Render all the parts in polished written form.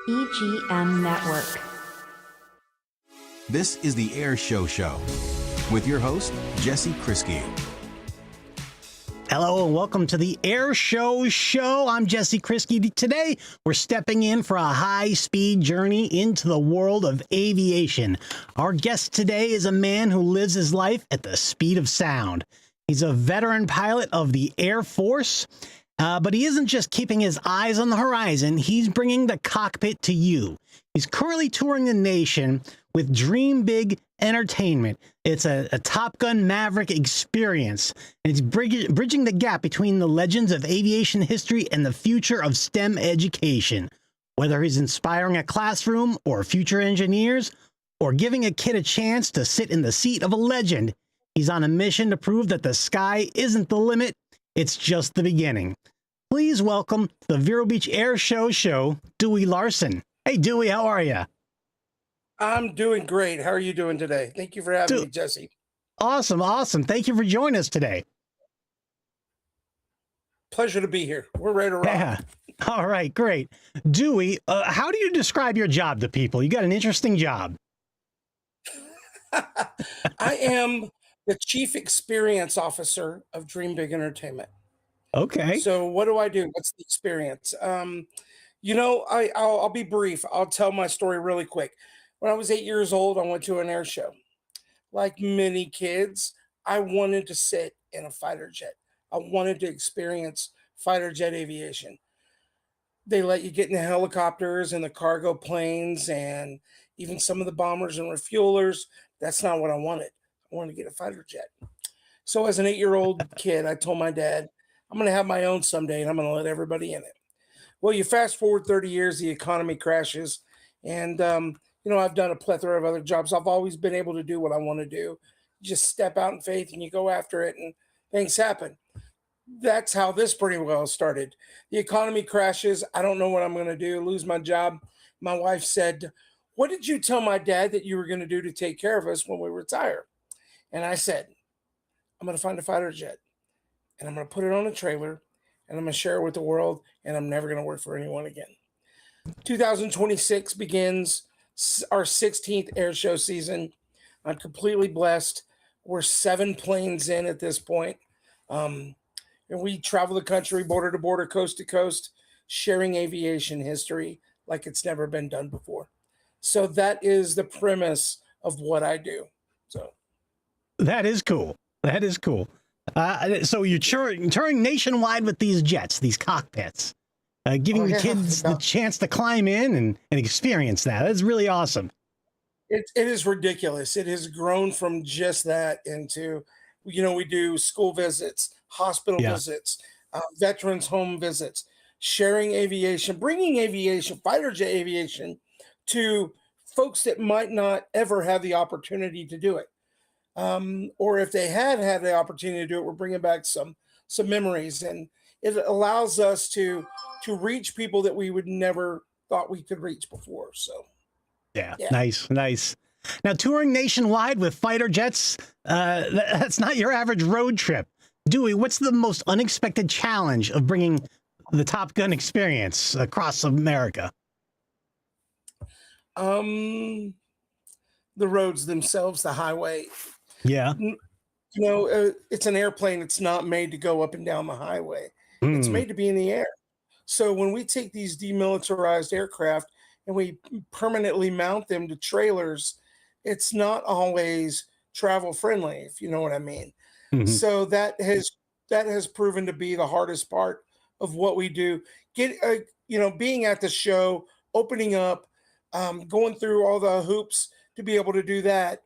EGM Network. This is the Air Show with your host, Jesse Krisky. Hello and welcome to the Air Show. I'm Jesse Krisky. Today, we're stepping in for a high-speed journey into the world of aviation. Our guest today is a man who lives his life at the speed of sound. He's a veteran pilot of the Air Force, but he isn't just keeping his eyes on the horizon. He's bringing the cockpit to you. He's currently touring the nation with DreamBIG Entertainment. It's a Top Gun Maverick experience, and it's bridging the gap between the legends of aviation history and the future of STEM education. Whether he's inspiring a classroom or future engineers, or giving a kid a chance to sit in the seat of a legend, he's on a mission to prove that the sky isn't the limit, it's just the beginning. Please welcome to the Vero Beach Air Show, Dewey Larson. Hey, Dewey, how are you? I'm doing great. How are you doing today? Thank you for having me, Jesse. Awesome. Thank you for joining us today. Pleasure to be here. We're ready to rock. Yeah. All right, great. Dewey, how do you describe your job to people? You got an interesting job. I am the Chief Experience Officer of DreamBIG Entertainment. Okay. So what do I do? What's the experience? I'll be brief. I'll tell my story really quick. When I was 8 years old, I went to an air show. Like many kids, I wanted to sit in a fighter jet. I wanted to experience fighter jet aviation. They let you get in the helicopters and the cargo planes and even some of the bombers and refuelers. That's not what I wanted. I wanted to get a fighter jet. So as an 8-year-old kid, I told my dad, I'm going to have my own someday and I'm going to let everybody in it. Well, you fast forward 30 years, the economy crashes, and I've done a plethora of other jobs. I've always been able to do what I want to do. You just step out in faith and you go after it and things happen. That's how this pretty well started. The economy crashes. I don't know what I'm going to do, lose my job. My wife said, what did you tell my dad that you were going to do to take care of us when we retire? And I said, I'm going to find a fighter jet and I'm going to put it on a trailer and I'm going to share it with the world and I'm never going to work for anyone again. 2026 begins our 16th air show season. I'm completely blessed. We're 7 planes in at this point. And we travel the country, border to border, coast to coast, sharing aviation history like it's never been done before. So that is the premise of what I do. So that is cool. So you're touring nationwide with these jets, these cockpits. Giving the kids the chance to climb in and experience that. That's really awesome. It is ridiculous. It has grown from just that into, we do school visits, hospital visits, veterans home visits, sharing aviation, bringing aviation, fighter jet aviation to folks that might not ever have the opportunity to do it. Or if they had the opportunity to do it, we're bringing back some memories, and it allows us to reach people that we would never thought we could reach before. So, yeah. Nice. Now, touring nationwide with fighter jets, that's not your average road trip. Dewey, what's the most unexpected challenge of bringing the Top Gun experience across America? The roads themselves, the highway. Yeah. It's an airplane. It's not made to go up and down the highway. It's made to be in the air. So when we take these demilitarized aircraft and we permanently mount them to trailers, it's not always travel friendly, if you know what I mean. Mm-hmm. So that has proven to be the hardest part of what we do. Being at the show, opening up, going through all the hoops to be able to do that.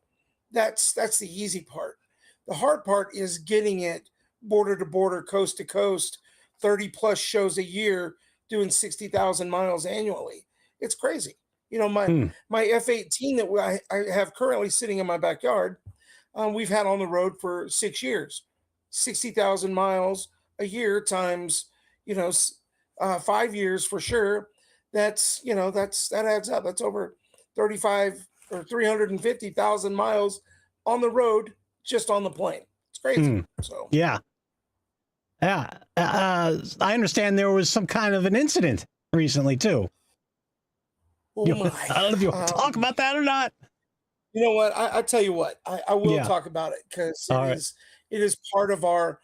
That's the easy part. The hard part is getting it border to border, coast to coast, 30 plus shows a year, doing 60,000 miles annually. It's crazy. My F-18 that I have currently sitting in my backyard, we've had on the road for 6 years, 60,000 miles a year times, 5 years for sure. That adds up. That's over 35 or 350,000 miles on the road, just on the plane. It's crazy. So yeah. I understand there was some kind of an incident recently too. Oh my. I don't know if you want to talk Um, about that or not. you know what? I tell you what, I will Yeah. talk about it because All right. it is part of our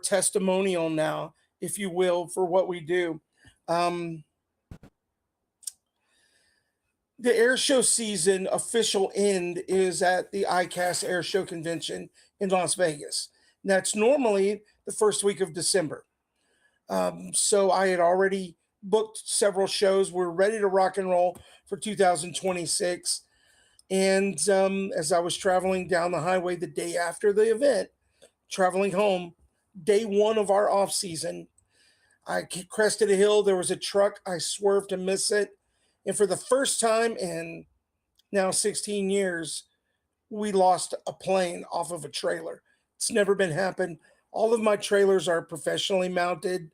testimonial now, if you will, for what we do. Um, the air show season official end is at the ICAST Air Show Convention in Las Vegas. And that's normally the first week of December. So I had already booked several shows. We're ready to rock and roll for 2026. And as I was traveling down the highway the day after the event, traveling home, day one of our off season, I crested a hill. There was a truck. I swerved to miss it. And for the first time in now 16 years, we lost a plane off of a trailer. It's never been happened. All of my trailers are professionally mounted,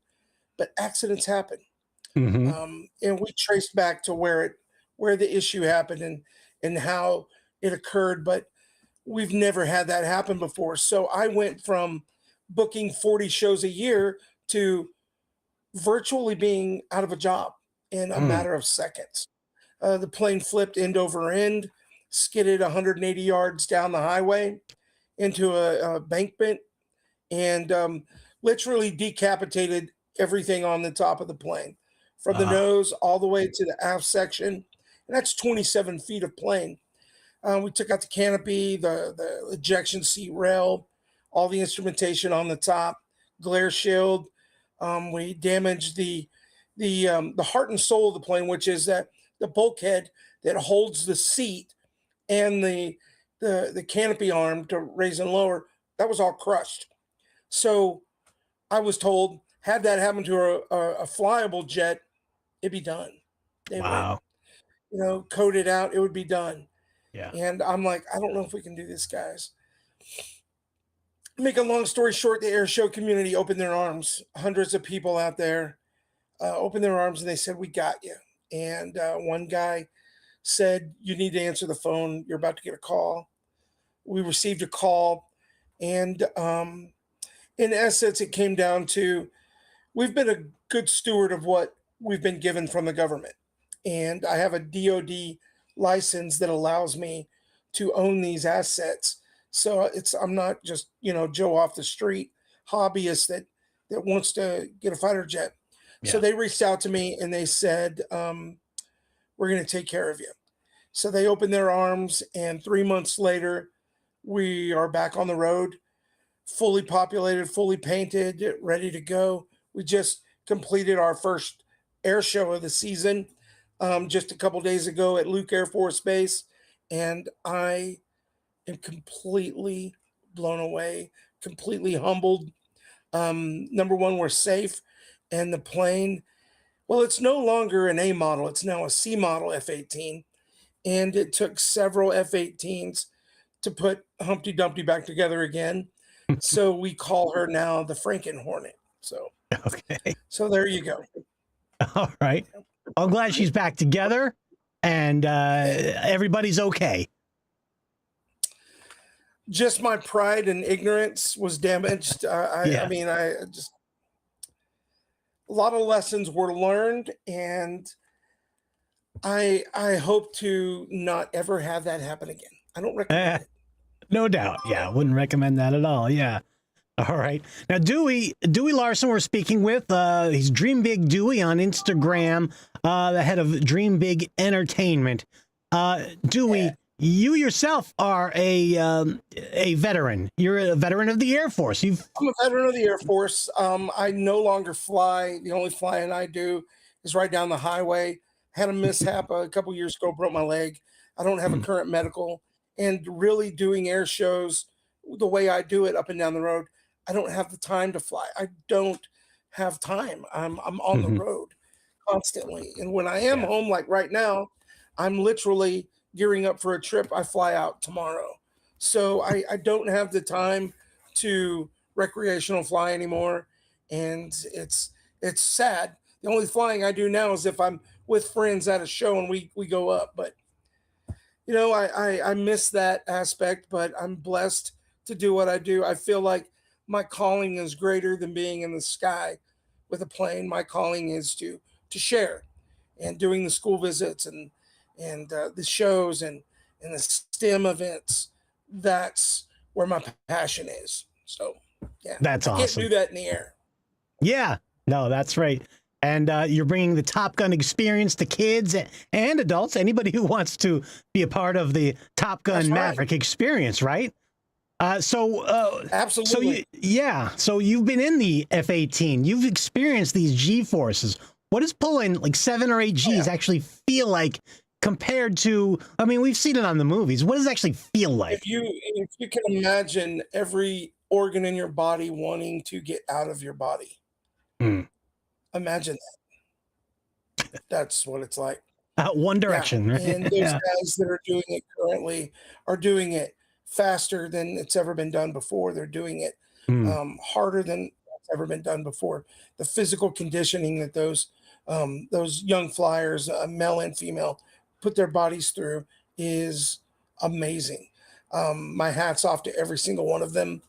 but accidents happen. Mm-hmm. And we traced back to where the issue happened and how it occurred, but we've never had that happen before. So I went from booking 40 shows a year to virtually being out of a job in a Mm. matter of seconds. The plane flipped end over end, skidded 180 yards down the highway into a embankment, and literally decapitated everything on the top of the plane, from the Ah. nose all the way to the aft section. And that's 27 feet of plane. We took out the canopy, the ejection seat rail, all the instrumentation on the top, glare shield. We damaged the heart and soul of the plane, which is that the bulkhead that holds the seat and the canopy arm to raise and lower. That was all crushed. So I was told, had that happen to a flyable jet, it'd be done. They would, Wow. code it out. It would be done. Yeah. And I'm like, I don't know if we can do this, guys. Make a long story short, the air show community opened their arms. Hundreds of people out there opened their arms and they said, "We got you." And one guy said, "You need to answer the phone. You're about to get a call." We received a call, and in essence, it came down to we've been a good steward of what we've been given from the government. And I have a DOD license that allows me to own these assets. So I'm not just, Joe off the street hobbyist that wants to get a fighter jet. So Yeah. they reached out to me and they said, we're going to take care of you. So they opened their arms, and 3 months later, we are back on the road, fully populated, fully painted, ready to go. We just completed our first air show of the season just a couple days ago at Luke Air Force Base, and I am completely blown away, completely humbled. Number one, we're safe, and the plane, well, it's no longer an A model, it's now a C model F-18, and it took several F-18s to put Humpty Dumpty back together again. So we call her now the Franken Hornet. So Okay. so there you go. All right. I'm glad she's back together and everybody's okay. Just my pride and ignorance was damaged. I Yeah. mean, I just a lot of lessons were learned, and I hope to not ever have that happen again. I don't recommend it. No doubt. Yeah. I wouldn't recommend that at all. Yeah. All right. Now, Dewey Larson, we're speaking with. He's DreamBIG Dewey on Instagram, the head of DreamBIG Entertainment. Dewey, Yeah. you yourself are a veteran. You're a veteran of the Air Force. I'm a veteran of the Air Force. I no longer fly. The only flying I do is right down the highway. Had a mishap a couple years ago, broke my leg. I don't have a current medical. And really doing air shows the way I do it up and down the road, I don't have the time to fly. I don't have time. I'm on the Mhm. road constantly. And when I am Yeah. home, like right now, I'm literally gearing up for a trip. I fly out tomorrow. So I don't have the time to recreational fly anymore. And it's sad. The only flying I do now is if I'm with friends at a show and we go up. But I miss that aspect, but I'm blessed to do what I do. I feel like my calling is greater than being in the sky with a plane. My calling is to share, and doing the school visits the shows and the STEM events. That's where my passion is. So yeah, That's I can't awesome. do that in the air. Yeah, no, that's right. And you're bringing the Top Gun experience to kids and adults, anybody who wants to be a part of the Top Gun Maverick experience, right? Absolutely. So you've been in the F-18. You've experienced these G-forces. What does pulling like 7 or 8 Gs actually feel like compared to, I mean, we've seen it on the movies. What does it actually feel like? If you can imagine every organ in your body wanting to get out of your body, Mm. imagine that. That's what it's like. One Yeah, direction. Right? and those guys that are doing it currently are doing it faster than it's ever been done before. They're doing it Mm. harder than it's ever been done before. The physical conditioning that those young flyers, male and female, put their bodies through is amazing. My hat's off to every single one of them.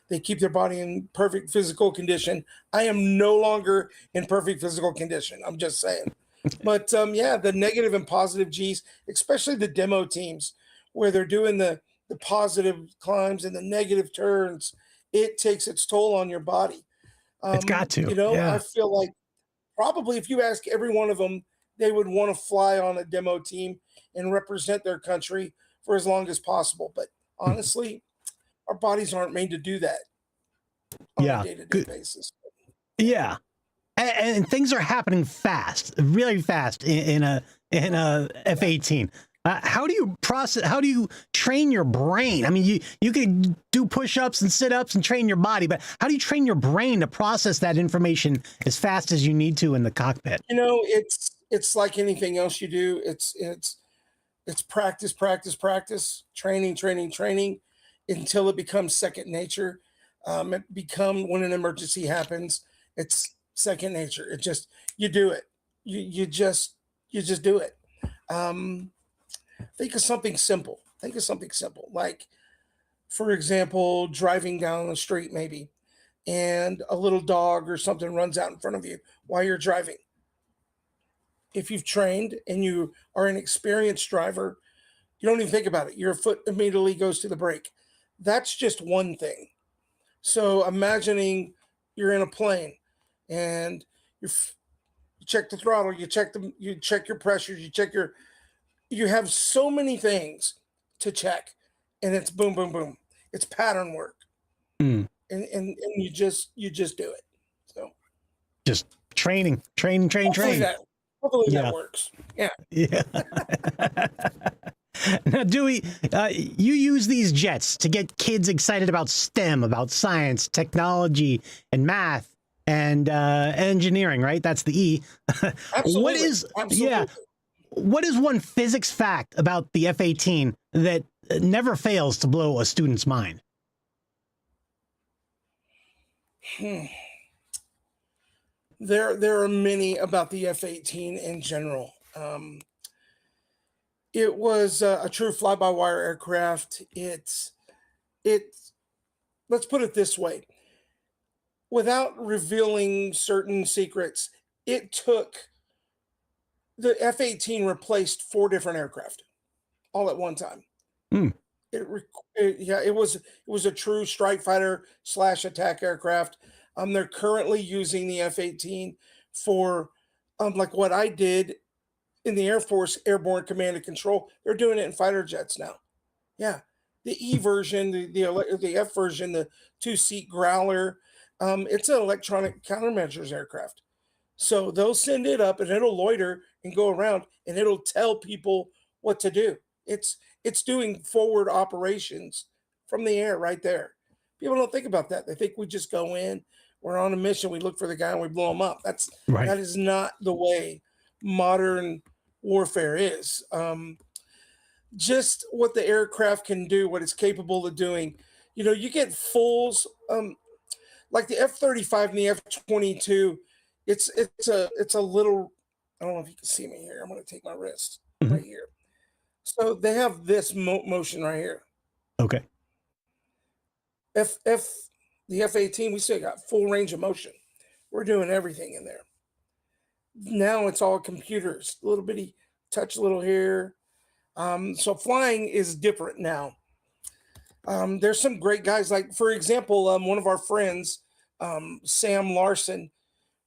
They keep their body in perfect physical condition. I am no longer in perfect physical condition. I'm just saying. But yeah, the negative and positive G's, especially the demo teams where they're doing the positive climbs and the negative turns, it takes its toll on your body. It's got to. I Yeah. feel like probably if you ask every one of them, they would want to fly on a demo team and represent their country for as long as possible. But honestly, our bodies aren't made to do that on a Yeah. day-to-day basis. Yeah. And things are happening fast, really fast in a F-18. How do you process? How do you train your brain? I mean, you can do push-ups and sit-ups and train your body, but how do you train your brain to process that information as fast as you need to in the cockpit? It's like anything else you do. It's practice, practice, practice, training, training, training, until it becomes second nature. When an emergency happens, it's second nature. It just you do it. You just do it. Um, think of something simple. Think of something simple, like for example, driving down the street maybe, and a little dog or something runs out in front of you while you're driving. If you've trained and you are an experienced driver, you don't even think about it. Your foot immediately goes to the brake. That's just one thing. So imagining you're in a plane and you check the throttle, you check your pressures, you have so many things to check, and it's boom, boom, boom. It's pattern work, Mm. and you just do it. So Just training, train, train, hopefully train. that hopefully Yeah. that works. Yeah. Yeah. Now, Dewey, you use these jets to get kids excited about STEM, about science, technology, and math, and engineering, right? That's the E. Absolutely. Absolutely. What is one physics fact about the F-18 that never fails to blow a student's mind? Hmm. There are many about the F-18 in general. It was a true fly-by-wire aircraft. It's let's put it this way: without revealing certain secrets, it took the F-18 replaced 4 different aircraft all at one time. Hmm. It was a true strike fighter slash attack aircraft. They're currently using the F-18 for like what I did in the Air Force Airborne Command and Control. They're doing it in fighter jets now. Yeah, the E version, the F version, the 2-seat growler. It's an electronic countermeasures aircraft. So they'll send it up and it'll loiter and go around and it'll tell people what to do. It's doing forward operations from the air right there. People don't think about that. They think we just go in, we're on a mission, we look for the guy and we blow him up. Right. That is not the way modern warfare is. Just what the aircraft can do, what it's capable of doing. You get fulls, like the F-35 and the F-22. It's a little. I don't know if you can see me here. I'm going to take my wrist Mhm. right here. So they have this motion right here. Okay. The F-18, we still got full range of motion. We're doing everything in there. Now it's all computers. A little bitty touch, a little here, So flying is different now. There's some great guys, like, for example, one of our friends, Sam Larson,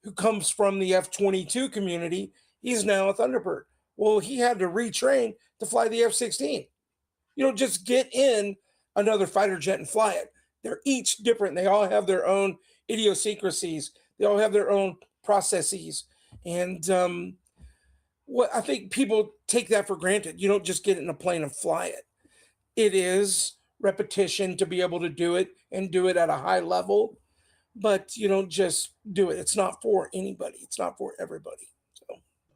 who comes from the F-22 community. He's now a Thunderbird. Well, he had to retrain to fly the F-16. You don't just get in another fighter jet and fly it. They're each different. They all have their own idiosyncrasies. They all have their own processes. And what I think people take that for granted. You don't just get in a plane and fly it. It is repetition to be able to do it and do it at a high level, but you don't just do it. It's not for anybody. It's not for everybody. So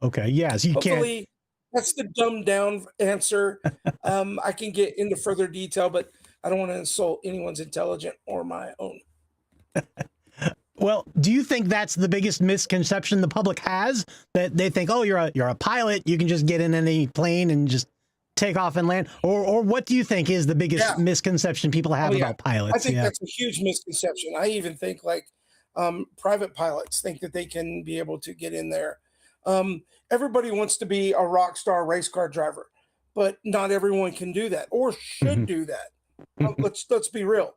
Okay. Yes, you can't. hopefully that's the dumbed down answer. I can get into further detail, but I don't want to insult anyone's intelligence or my own. Well, do you think that's the biggest misconception the public has? That they think, oh, you're a pilot, you can just get in any plane and just take off and land? Or what do you think is the biggest misconception people have about pilots? I think that's a huge misconception. I even think, like, private pilots think that they can be able to get in there. Everybody wants to be a rock star race car driver, but not everyone can do that or should do that. Let's be real.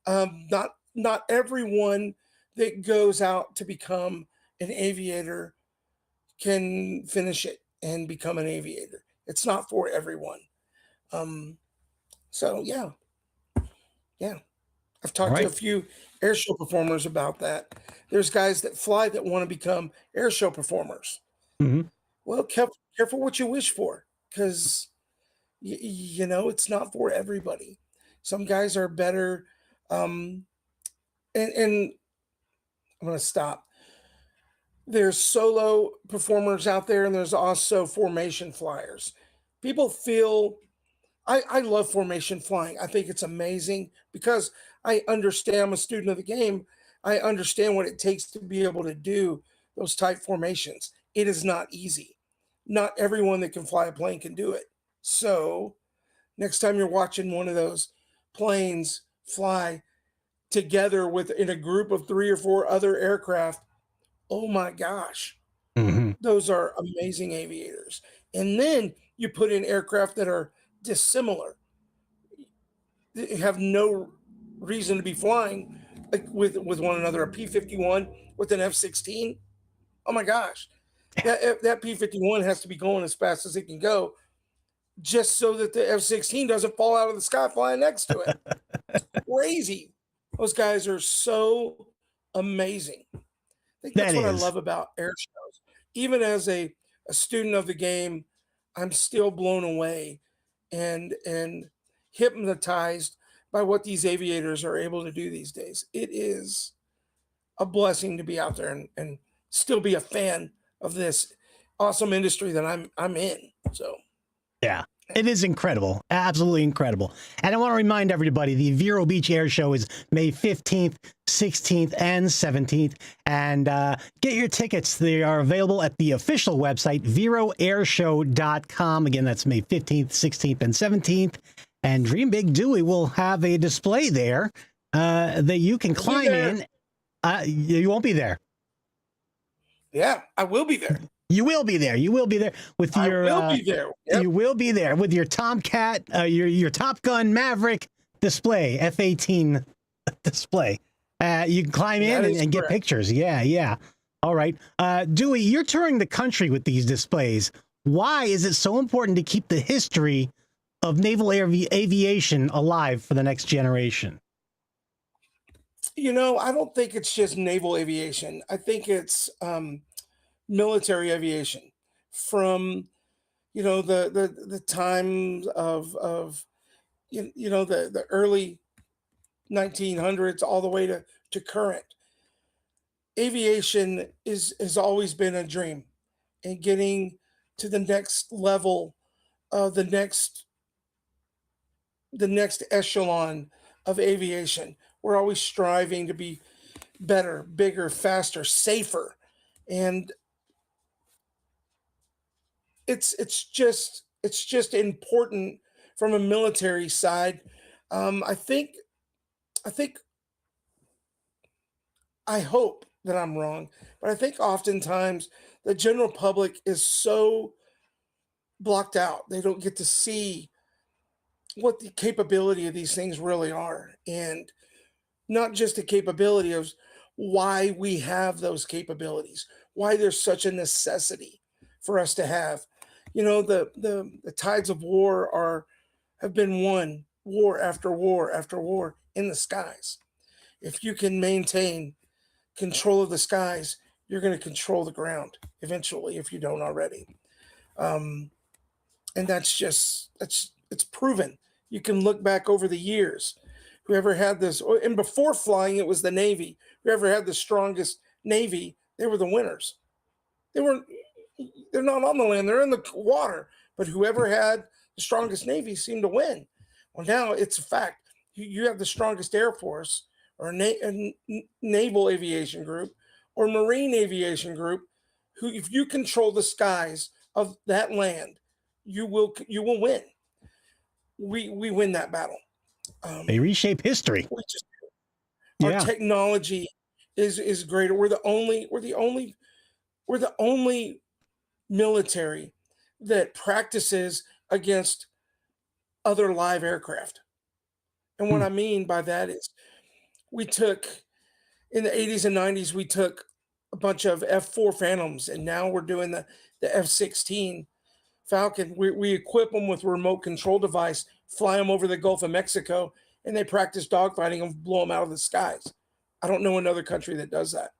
Not everyone that goes out to become an aviator can finish it and become an aviator. It's not for everyone. So yeah. I've talked to a few air show performers about that. There's guys that fly that want to become air show performers. Well, careful what you wish for, because it's not for everybody. Some guys are better. And I'm going to stop. There's solo performers out there, and there's also formation flyers. People feel I love formation flying. I think it's amazing because I understand. I'm a student of the game. I understand what it takes to be able to do those type formations. It is not easy. Not everyone that can fly a plane can do it. So next time you're watching one of those planes fly together in a group of 3 or 4 other aircraft, oh my gosh, those are amazing aviators. And then you put in aircraft that are dissimilar, they have no reason to be flying, like with one another. A P-51 with an F-16. Oh my gosh, that P-51 has to be going as fast as it can go, just so that the F-16 doesn't fall out of the sky flying next to it. It's crazy. Those guys are so amazing. I think that's what I love about air shows. Even as a student of the game, I'm still blown away and hypnotized by what these aviators are able to do these days. It is a blessing to be out there and still be a fan of this awesome industry that I'm in. So yeah. It is incredible. Absolutely incredible. And I want to remind everybody, the Vero Beach Air Show is May 15th, 16th, and 17th. And get your tickets. They are available at the official website, veroairshow.com. Again, that's May 15th, 16th, and 17th. And DreamBIG Dewey will have a display there that you can climb in. You won't be there. Yeah, I will be there. You will be there. You will be there with your. I will be there. Yep. You will be there with your Tomcat, your Top Gun Maverick display, F-18 display. You can climb in and get pictures. Yeah. All right, Dewey, you're touring the country with these displays. Why is it so important to keep the history of naval aviation alive for the next generation? I don't think it's just naval aviation. I think it's military aviation from the times of the early 1900s all the way to current. Aviation has always been a dream, and getting to the next level, the next echelon of aviation. We're always striving to be better, bigger, faster, safer, and it's just important from a military side. I hope that I'm wrong, but I think oftentimes the general public is so blocked out. They don't get to see what the capability of these things really are. And not just the capability of why we have those capabilities, why there's such a necessity for us to have. The tides of war have been won, war after war after war, in the skies. If you can maintain control of the skies, you're going to control the ground eventually, if you don't already. And it's proven. You can look back over the years. Whoever had this, and before flying, it was the Navy. Whoever had the strongest Navy, they were the winners. They're not on the land, they're in the water. But whoever had the strongest Navy seemed to win. Well, now it's a fact. You have the strongest Air Force, or a naval aviation group, or marine aviation group, who, if you control the skies of that land, you will win. We win that battle. They reshape history. Our technology is greater. We're the only military that practices against other live aircraft. And what I mean by that is, we took, in the 80s and 90s, we took a bunch of F-4 Phantoms, and now we're doing the F-16 Falcon. We equip them with a remote control device, fly them over the Gulf of Mexico, and they practice dogfighting and blow them out of the skies. I don't know another country that does that.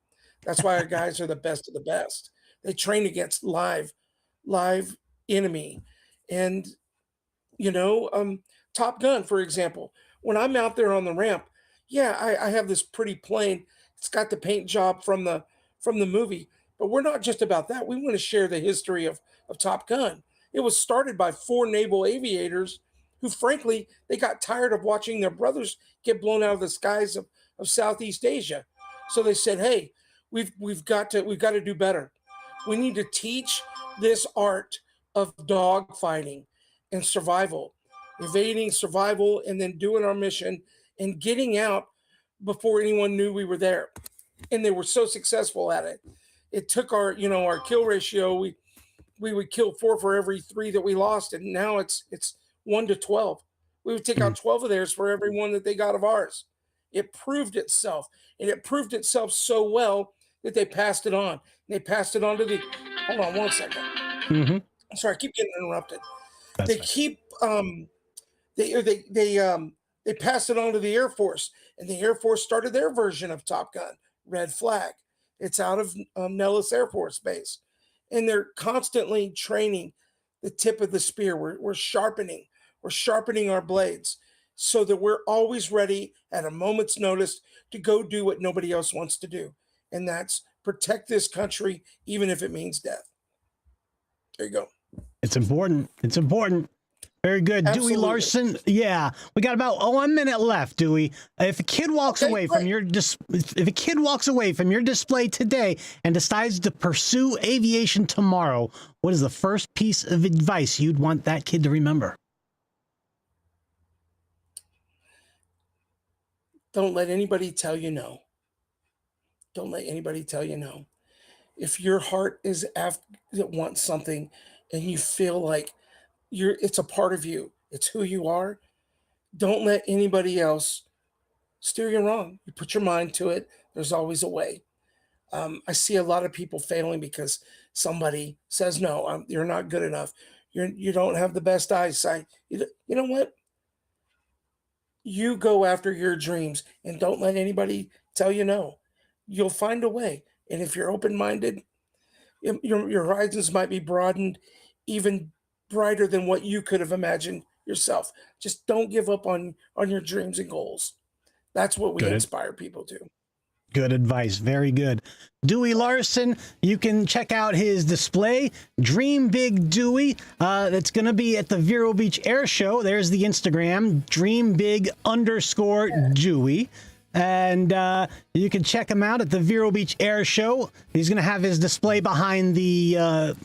That's why our guys are the best of the best. They train against live enemy. And, Top Gun, for example, when I'm out there on the ramp, I have this pretty plane. It's got the paint job from the movie, but we're not just about that. We want to share the history of Top Gun. It was started by 4 naval aviators who, frankly, they got tired of watching their brothers get blown out of the skies of Southeast Asia. So they said, hey, we've got to do better. We need to teach this art of dogfighting and survival, evading survival, and then doing our mission and getting out before anyone knew we were there. And they were so successful at it. It took our kill ratio. We would kill 4 for every 3 that we lost, and now it's 1 to 12. We would take out 12 of theirs for every 1 that they got of ours. It proved itself, and it proved itself so well that they passed it on. They passed it on to the. Hold on 1 second. Mm-hmm. Sorry, I keep getting interrupted. That's they fine. keep they passed it on to the Air Force, and the Air Force started their version of Top Gun, Red Flag. It's out of Nellis Air Force Base, and they're constantly training the tip of the spear. We're sharpening our blades so that we're always ready at a moment's notice to go do what nobody else wants to do, and that's protect this country, even if it means death. There you go. It's important. It's important. Very good. Absolutely. Dewey Larson. Yeah. We got about 1 minute left, Dewey. If a kid walks away from your display today and decides to pursue aviation tomorrow, what is the first piece of advice you'd want that kid to remember? Don't let anybody tell you no. Don't let anybody tell you no. If your heart is that wants something, and you feel like it's a part of you, it's who you are, don't let anybody else steer you wrong. You put your mind to it. There's always a way. I see a lot of people failing because somebody says, no, you're not good enough. You don't have the best eyesight. You know what? You go after your dreams and don't let anybody tell you no. You'll find a way. And if you're open-minded, your horizons might be broadened even brighter than what you could have imagined yourself. Just don't give up on your dreams and goals. That's what we inspire people to. Good advice. Very good. Dewey Larson, you can check out his display, DreamBIG Dewey. That's going to be at the Vero Beach Air Show. There's the Instagram, DreamBIG_Dewey. And you can check him out at the Vero Beach Air Show. He's going to have his display behind the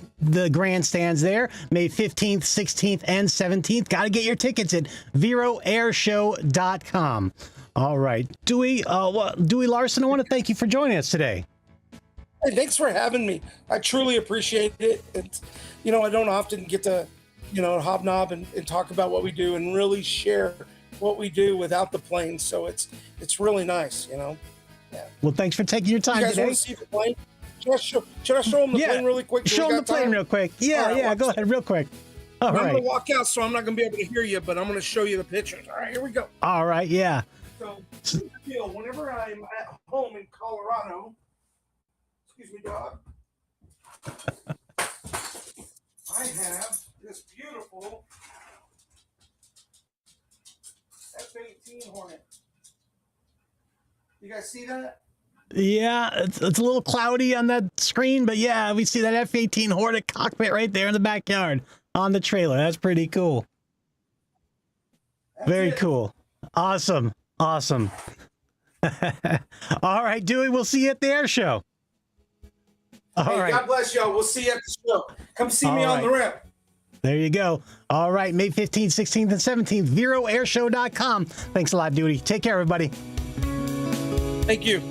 grandstands there, May 15th, 16th, and 17th. Got to get your tickets at VeroAirShow.com. All right. Dewey Larson, I want to thank you for joining us today. Hey, thanks for having me. I truly appreciate it. I don't often get to hobnob and talk about what we do and really share what we do without the plane. So it's really nice, Yeah. Well, thanks for taking your time You guys today. want to see the plane? Should I show them the plane really quick? Show them the plane real quick. Yeah, right, go ahead, real quick. All right. I'm going to walk out, so I'm not going to be able to hear you, but I'm going to show you the pictures. All right, here we go. All right, yeah. So, whenever I'm at home in Colorado, excuse me, dog, I have this beautiful F-18 Hornet. You guys see that? Yeah, it's a little cloudy on that screen, but yeah, we see that F-18 Hornet cockpit right there in the backyard on the trailer. That's pretty cool. Very cool. Awesome. Awesome. All right, Dewey, we'll see you at the air show. All right. God bless y'all. We'll see you at the show. Come see me on the ramp. There you go. All right, May 15th, 16th, and 17th, VeroAirshow.com. Thanks a lot, Dewey. Take care, everybody. Thank you.